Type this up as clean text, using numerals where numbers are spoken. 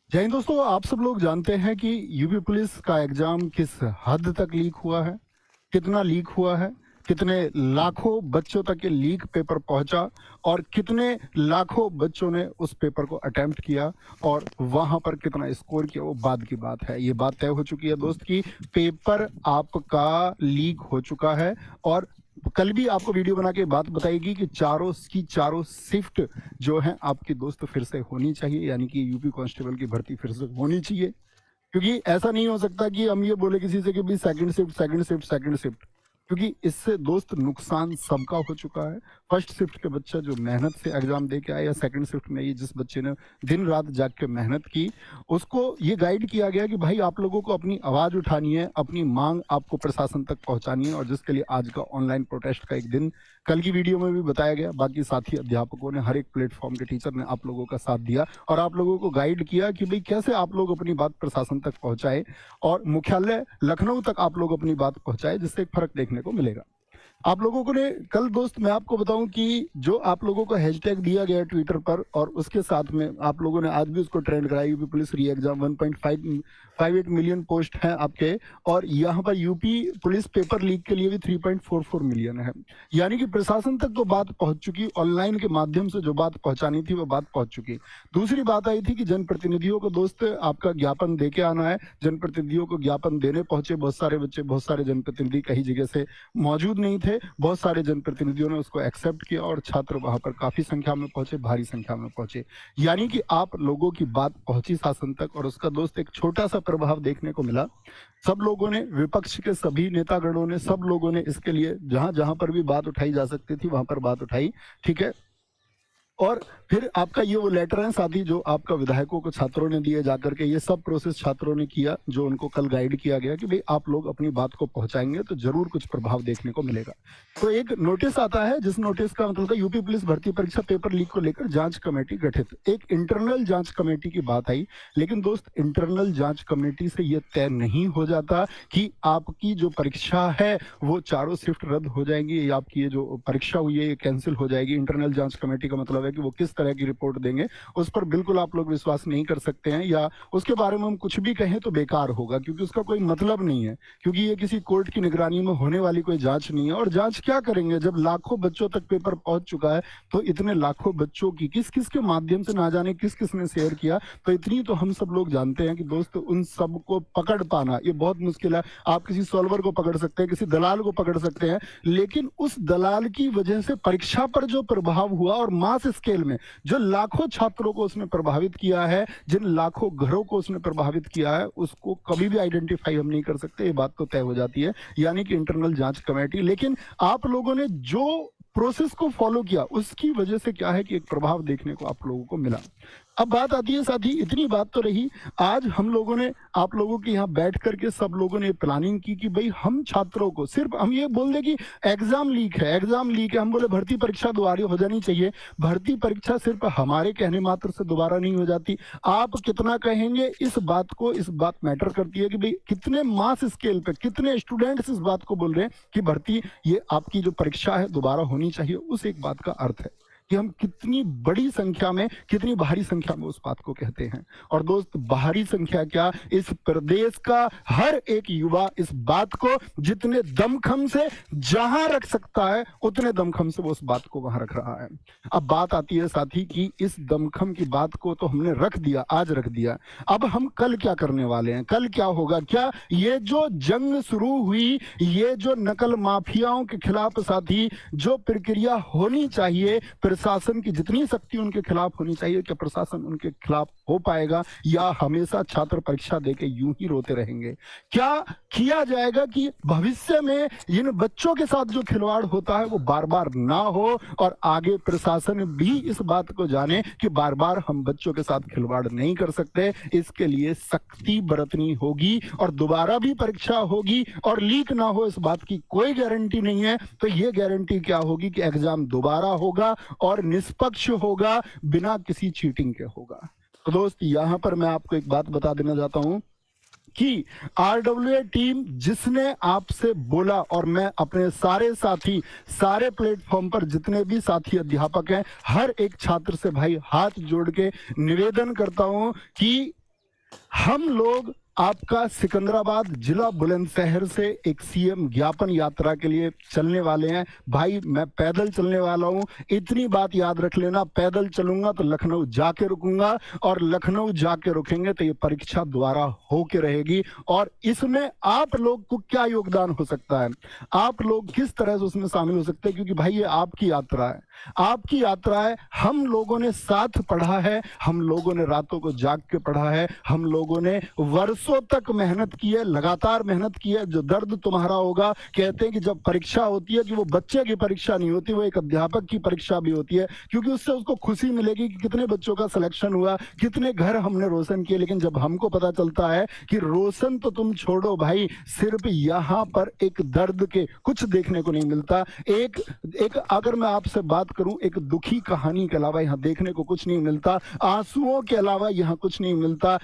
जय हिंद दोस्तों, आप सब लोग जानते हैं कि यूपी पुलिस का एग्जाम किस हद तक लीक हुआ है, कितना लीक हुआ है, कितने लाखों बच्चों तक ये लीक पेपर पहुंचा और कितने लाखों बच्चों ने उस पेपर को अटेम्प्ट किया और वहां पर कितना स्कोर किया, वो बाद की बात है। ये बात तय हो चुकी है दोस्त कि पेपर आपका लीक हो चुका है और कल भी आपको वीडियो बना के बात बताएगी कि चारों शिफ्ट जो है आपकी दोस्त फिर से होनी चाहिए, यानी कि यूपी कांस्टेबल की भर्ती फिर से होनी चाहिए। क्योंकि ऐसा नहीं हो सकता कि हम ये बोले किसी से कि भाई second shift second shift second shift, क्योंकि इससे दोस्त नुकसान सबका हो चुका है। फर्स्ट शिफ्ट के बच्चा जो मेहनत से एग्जाम दे के आया, या सेकंड शिफ्ट में ये जिस बच्चे ने दिन रात जाग के मेहनत की, उसको ये गाइड किया गया कि भाई आप लोगों को अपनी आवाज उठानी है, अपनी मांग आपको प्रशासन तक पहुंचानी है, और जिसके लिए आज का ऑनलाइन प्रोटेस्ट का एक दिन कल की वीडियो में भी बताया गया। बाकी साथी अध्यापकों ने, हर एक प्लेटफॉर्म के टीचर ने आप लोगों का साथ दिया और आप लोगों को गाइड किया कि भाई कैसे आप लोग अपनी बात प्रशासन तक पहुंचाए और मुख्यालय लखनऊ तक आप लोग अपनी बात पहुंचाए, जिससे एक फर्क देखने को मिलेगा। आप लोगों को ने कल दोस्त मैं आपको बताऊं कि जो आप लोगों को हैशटैग दिया गया ट्विटर पर, और उसके साथ में आप लोगों ने आज भी उसको ट्रेंड कराया, यूपी पुलिस री एग्जाम 1.58 मिलियन पोस्ट हैं आपके, और यहाँ पर यूपी पुलिस पेपर लीक के लिए भी 3.44 मिलियन है। यानी कि प्रशासन तक तो बात पहुंच चुकी, ऑनलाइन के माध्यम से जो बात पहुंचानी थी वो बात पहुंच चुकी। दूसरी बात आई थी कि जनप्रतिनिधियों को दोस्त आपका ज्ञापन दे के आना है। जनप्रतिनिधियों को ज्ञापन देने पहुंचे बहुत सारे बच्चे, बहुत सारे जनप्रतिनिधि कई जगह से मौजूद नहीं थे। बहुत सारे जनप्रतिनिधियों ने उसको एक्सेप्ट किया और छात्र वहां पर काफी संख्या में पहुंचे, भारी संख्या में पहुंचे। यानी कि आप लोगों की बात पहुंची शासन तक, और उसका दोस्त एक छोटा सा प्रभाव देखने को मिला। सब लोगों ने, विपक्ष के सभी नेतागणों ने, सब लोगों ने इसके लिए जहां जहां पर भी बात उठाई जा सकती थी वहां पर बात उठाई। ठीक है। और फिर आपका ये वो लेटर है साथी जो आपका विधायकों को छात्रों ने दिए जाकर के, ये सब प्रोसेस छात्रों ने किया, जो उनको कल गाइड किया गया कि भाई आप लोग अपनी बात को पहुंचाएंगे तो जरूर कुछ प्रभाव देखने को मिलेगा। तो एक नोटिस आता है, जिस नोटिस का मतलब था यूपी पुलिस भर्ती परीक्षा पेपर लीक को लेकर जांच कमेटी गठित। एक इंटरनल जांच कमेटी की बात आई, लेकिन दोस्त इंटरनल जांच कमेटी से यह तय नहीं हो जाता कि आपकी जो परीक्षा है वो चारों शिफ्ट रद्द हो जाएंगी या आपकी ये जो परीक्षा हुई है ये कैंसिल हो जाएगी। इंटरनल जांच कमेटी का मतलब है कि वो किस तरह की रिपोर्ट देंगे उस पर बिल्कुल आप लोग विश्वास नहीं कर सकते हैं, या उसके बारे में हम कुछ भी कहें तो बेकार होगा, क्योंकि उसका कोई मतलब नहीं है। क्योंकि ये किसी कोर्ट की निगरानी में होने वाली कोई जांच नहीं है, और जांच क्या करेंगे जब लाखों बच्चों तक पेपर पहुंच चुका है। तो इतने लाखों बच्चों की किस किस के माध्यम से ना जाने किस किस ने शेयर किया, तो इतनी तो हम सब लोग जानते हैं कि दोस्त उन सबको पकड़ पाना ये बहुत मुश्किल है। आप किसी सॉल्वर को पकड़ सकते हैं, किसी दलाल को पकड़ सकते हैं, लेकिन उस दलाल की वजह से परीक्षा पर जो प्रभाव हुआ और मास स्केल में जो लाखों छात्रों को उसने प्रभावित किया है, जिन लाखों घरों को उसने प्रभावित किया है, उसको कभी भी आइडेंटिफाई हम नहीं कर सकते। ये बात तो तय हो जाती है, यानी कि इंटरनल जांच कमेटी। लेकिन आप लोगों ने जो प्रोसेस को फॉलो किया उसकी वजह से क्या है कि एक प्रभाव देखने को आप लोगों को मिला। अब बात आती है साथी, इतनी बात तो रही, आज हम लोगों ने आप लोगों के यहाँ बैठ करके सब लोगों ने प्लानिंग की कि भाई हम छात्रों को सिर्फ हम ये बोल दें कि एग्जाम लीक है, एग्जाम लीक है। हम बोले भर्ती परीक्षा दोबारा हो जानी चाहिए। भर्ती परीक्षा सिर्फ हमारे कहने मात्र से दोबारा नहीं हो जाती। आप कितना कहेंगे इस बात मैटर करती है कि भाई कितने मास स्केल पे कितने स्टूडेंट्स इस बात को बोल रहे हैं कि भर्ती ये आपकी जो परीक्षा है दोबारा होनी चाहिए। उस एक बात का अर्थ है कि हम कितनी बड़ी संख्या में, कितनी भारी संख्या में उस बात को कहते हैं। और दोस्त भारी संख्या क्या, इस प्रदेश का हर एक युवा इस बात को जितने दमखम से जहां रख सकता है उतने दमखम से वो उस बात को वहां रख रहा है। अब बात आती है साथी कि इस दमखम की बात को तो हमने रख दिया, आज रख दिया, अब हम कल क्या करने वाले हैं, कल क्या होगा। क्या ये जो जंग शुरू हुई, ये जो नकल माफियाओं के खिलाफ साथी जो प्रक्रिया होनी चाहिए, प्रशासन की जितनी शक्ति उनके खिलाफ होनी चाहिए, क्या प्रशासन उनके खिलाफ हो पाएगा, या हमेशा छात्र परीक्षा देके यूं ही रोते रहेंगे। क्या किया जाएगा कि भविष्य में इन बच्चों के साथ जो खिलवाड़ होता है वो बार बार ना हो, और आगे प्रशासन भी इस बात को जाने कि बार बार हम बच्चों के साथ खिलवाड़ नहीं कर सकते। इसके लिए सख्ती बरतनी होगी और दोबारा भी परीक्षा होगी, और लीक ना हो इस बात की कोई गारंटी नहीं है। तो ये गारंटी क्या होगी कि एग्जाम दोबारा होगा और निष्पक्ष होगा, बिना किसी चीटिंग के होगा। तो दोस्त यहां पर मैं आपको एक बात बता देना चाहता हूं कि आरडब्ल्यूए टीम जिसने आपसे बोला, और मैं अपने सारे साथी, सारे प्लेटफॉर्म पर जितने भी साथी अध्यापक हैं, हर एक छात्र से भाई हाथ जोड़ के निवेदन करता हूं कि हम लोग आपका सिकंदराबाद जिला बुलंदशहर से एक सीएम ज्ञापन यात्रा के लिए चलने वाले हैं। भाई मैं पैदल चलने वाला हूं, इतनी बात याद रख लेना, पैदल चलूंगा तो लखनऊ जाके रुकूंगा और लखनऊ जाके रुकेंगे तो ये परीक्षा दोबारा होके रहेगी। और इसमें आप लोग को क्या योगदान हो सकता है, आप लोग किस तरह से उसमें शामिल हो सकते हैं, क्योंकि भाई ये आपकी यात्रा है, आपकी यात्रा है। हम लोगों ने साथ पढ़ा है, हम लोगों ने रातों को जाग के पढ़ा है, हम लोगों ने वर्षों तक मेहनत की है, लगातार मेहनत की है। जो दर्द तुम्हारा होगा, कहते हैं कि जब परीक्षा होती है कि वो बच्चे की परीक्षा नहीं होती, वो एक अध्यापक की परीक्षा भी होती है, क्योंकि उससे उसको खुशी मिलेगी कि कितने बच्चों का सिलेक्शन हुआ, कितने घर हमने रोशन किए। लेकिन जब हमको पता चलता है कि रोशन तो तुम छोड़ो भाई, सिर्फ यहाँ पर एक दर्द के कुछ देखने को नहीं मिलता। एक एक अगर मैं आपसे बात करूं, एक दुखी कहानी के अलावा यहाँ देखने को कुछ नहीं मिलता, आंसुओं के अलावा यहाँ कुछ नहीं मिलता।